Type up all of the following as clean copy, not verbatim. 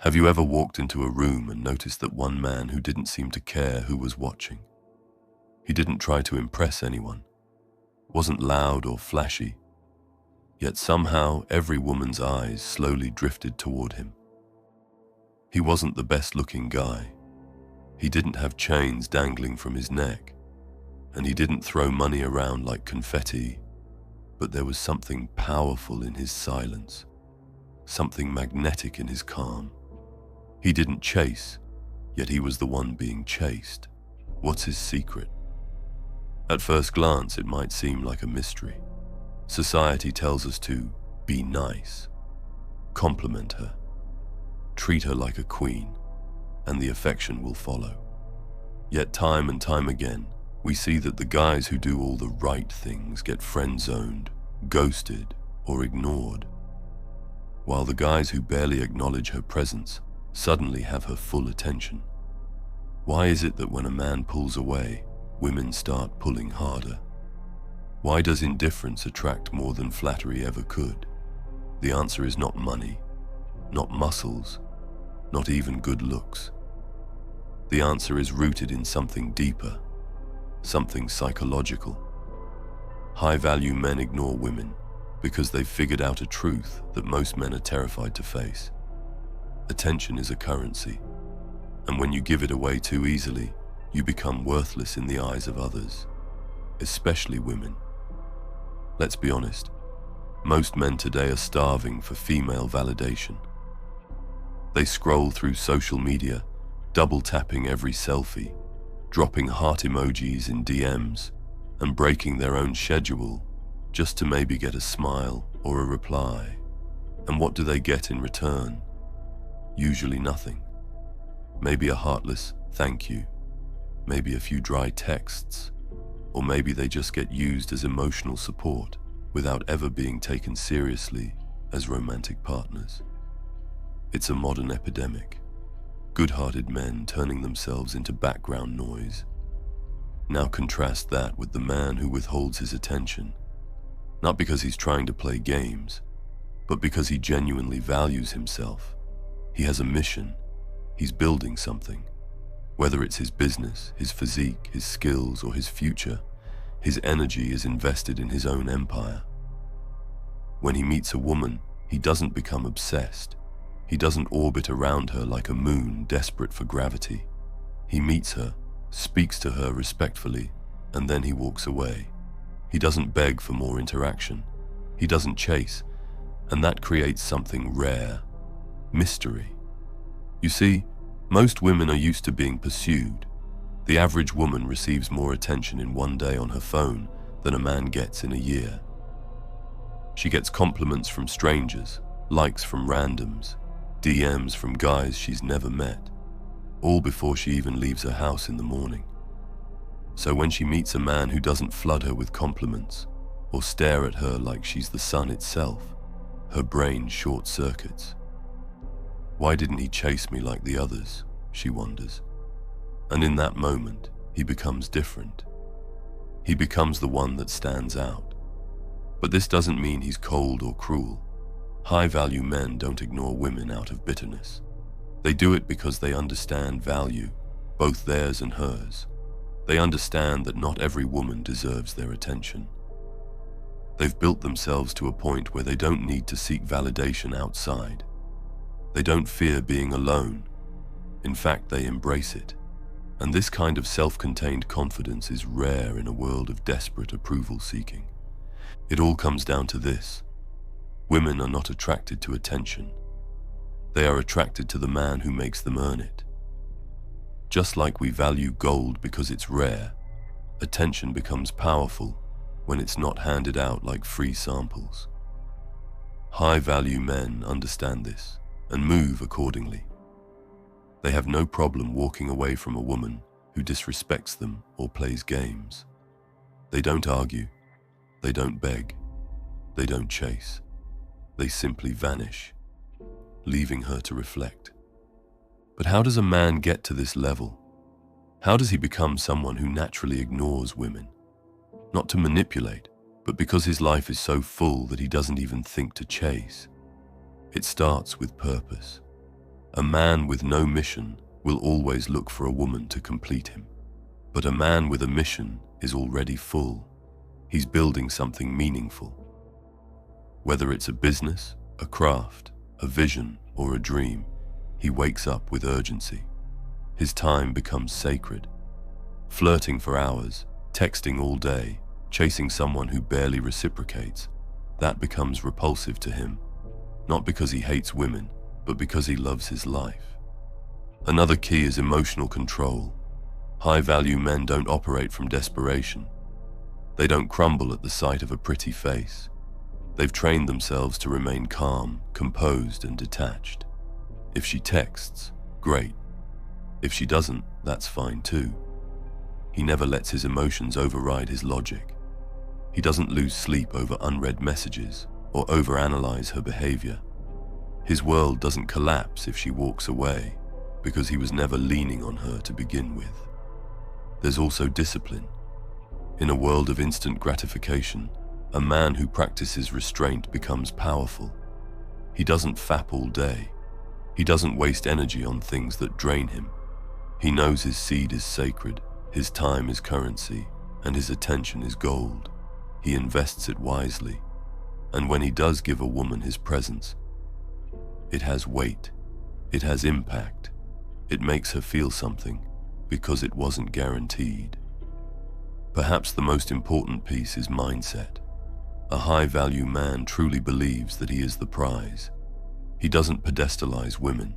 Have you ever walked into a room and noticed that one man who didn't seem to care who was watching? He didn't try to impress anyone, wasn't loud or flashy, yet somehow every woman's eyes slowly drifted toward him. He wasn't the best-looking guy. He didn't have chains dangling from his neck, and he didn't throw money around like confetti, but there was something powerful in his silence, something magnetic in his calm. He didn't chase, yet he was the one being chased. What's his secret? At first glance, it might seem like a mystery. Society tells us to be nice, compliment her, treat her like a queen, and the affection will follow. Yet time and time again, we see that the guys who do all the right things get friend-zoned, ghosted, or ignored, while the guys who barely acknowledge her presence suddenly have her full attention. Why is it that when a man pulls away, women start pulling harder? Why does indifference attract more than flattery ever could? The answer is not money, not muscles, not even good looks. The answer is rooted in something deeper, something psychological. High-value men ignore women because they've figured out a truth that most men are terrified to face. Attention is a currency, and when you give it away too easily, you become worthless in the eyes of others, especially women. Let's be honest, most men today are starving for female validation. They scroll through social media, double-tapping every selfie, dropping heart emojis in DMs, and breaking their own schedule just to maybe get a smile or a reply. And what do they get in return? Usually nothing. Maybe a heartless thank you, maybe a few dry texts, or maybe they just get used as emotional support without ever being taken seriously as romantic partners. It's a modern epidemic. Good-hearted men turning themselves into background noise. Now contrast that with the man who withholds his attention, not because he's trying to play games, but because he genuinely values himself. He has a mission. He's building something. Whether it's his business, his physique, his skills, or his future, his energy is invested in his own empire. When he meets a woman, he doesn't become obsessed. He doesn't orbit around her like a moon desperate for gravity. He meets her, speaks to her respectfully, and then he walks away. He doesn't beg for more interaction. He doesn't chase, and that creates something rare. Mystery. You see, most women are used to being pursued. The average woman receives more attention in one day on her phone than a man gets in a year. She gets compliments from strangers, likes from randoms, DMs from guys she's never met, all before she even leaves her house in the morning. So when she meets a man who doesn't flood her with compliments or stare at her like she's the sun itself, her brain short-circuits. Why didn't he chase me like the others? She wonders. And in that moment, he becomes different. He becomes the one that stands out. But this doesn't mean he's cold or cruel. High-value men don't ignore women out of bitterness. They do it because they understand value, both theirs and hers. They understand that not every woman deserves their attention. They've built themselves to a point where they don't need to seek validation outside. They don't fear being alone. In fact, they embrace it. And this kind of self-contained confidence is rare in a world of desperate approval-seeking. It all comes down to this. Women are not attracted to attention. They are attracted to the man who makes them earn it. Just like we value gold because it's rare, attention becomes powerful when it's not handed out like free samples. High-value men understand this and move accordingly. They have no problem walking away from a woman who disrespects them or plays games. They don't argue. They don't beg. They don't chase. They simply vanish, leaving her to reflect. But how does a man get to this level? How does he become someone who naturally ignores women? Not to manipulate, but because his life is so full that he doesn't even think to chase. It starts with purpose. A man with no mission will always look for a woman to complete him. But a man with a mission is already full. He's building something meaningful. Whether it's a business, a craft, a vision, or a dream, he wakes up with urgency. His time becomes sacred. Flirting for hours, texting all day, chasing someone who barely reciprocates, that becomes repulsive to him, not because he hates women, but because he loves his life. Another key is emotional control. High-value men don't operate from desperation. They don't crumble at the sight of a pretty face. They've trained themselves to remain calm, composed, and detached. If she texts, great. If she doesn't, that's fine too. He never lets his emotions override his logic. He doesn't lose sleep over unread messages or overanalyze her behavior. His world doesn't collapse if she walks away because he was never leaning on her to begin with. There's also discipline. In a world of instant gratification, a man who practices restraint becomes powerful. He doesn't fap all day. He doesn't waste energy on things that drain him. He knows his seed is sacred, his time is currency, and his attention is gold. He invests it wisely. And when he does give a woman his presence, it has weight, it has impact, it makes her feel something because it wasn't guaranteed. Perhaps the most important piece is mindset. A high-value man truly believes that he is the prize. He doesn't pedestalize women.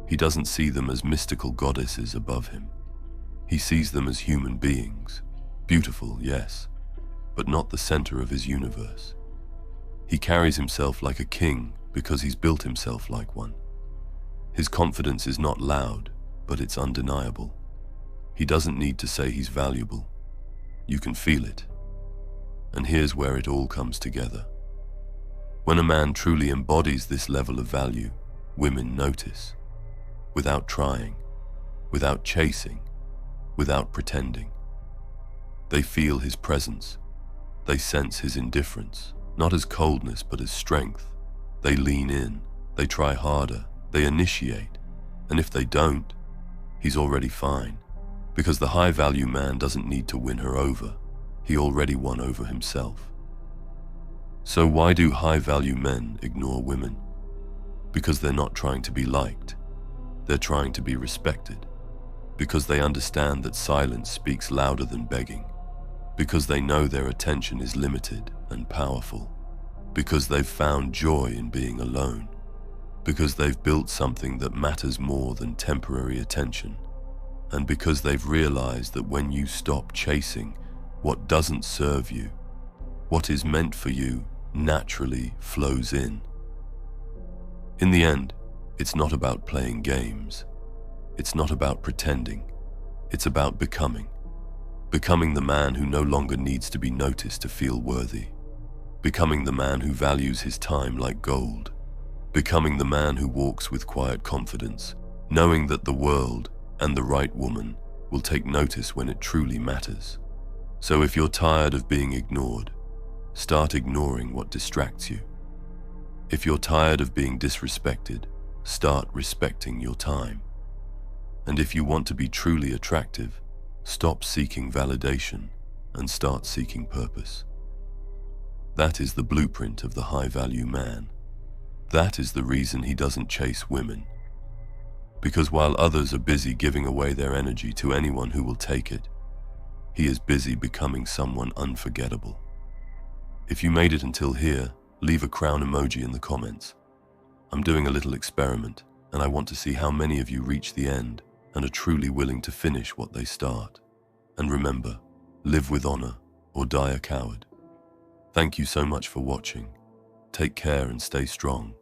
He doesn't see them as mystical goddesses above him. He sees them as human beings, beautiful, yes, but not the center of his universe. He carries himself like a king because he's built himself like one. His confidence is not loud, but it's undeniable. He doesn't need to say he's valuable. You can feel it. And here's where it all comes together. When a man truly embodies this level of value, women notice. Without trying, without chasing, without pretending. They feel his presence. They sense his indifference, not as coldness but as strength. They lean in, they try harder, they initiate. And if they don't, he's already fine. Because the high-value man doesn't need to win her over. He already won over himself. So why do high-value men ignore women? Because they're not trying to be liked. They're trying to be respected. Because they understand that silence speaks louder than begging. Because they know their attention is limited and powerful. Because they've found joy in being alone. Because they've built something that matters more than temporary attention. And because they've realized that when you stop chasing what doesn't serve you, what is meant for you naturally flows in. In the end, it's not about playing games. It's not about pretending. It's about becoming. Becoming the man who no longer needs to be noticed to feel worthy. Becoming the man who values his time like gold. Becoming the man who walks with quiet confidence, knowing that the world and the right woman will take notice when it truly matters. So if you're tired of being ignored, start ignoring what distracts you. If you're tired of being disrespected, start respecting your time. And if you want to be truly attractive, stop seeking validation and start seeking purpose. That is the blueprint of the high-value man. That is the reason he doesn't chase women. Because while others are busy giving away their energy to anyone who will take it, he is busy becoming someone unforgettable. If you made it until here, leave a crown emoji in the comments. I'm doing a little experiment, and I want to see how many of you reach the end and are truly willing to finish what they start. And remember, live with honor or die a coward. Thank you so much for watching. Take care and stay strong.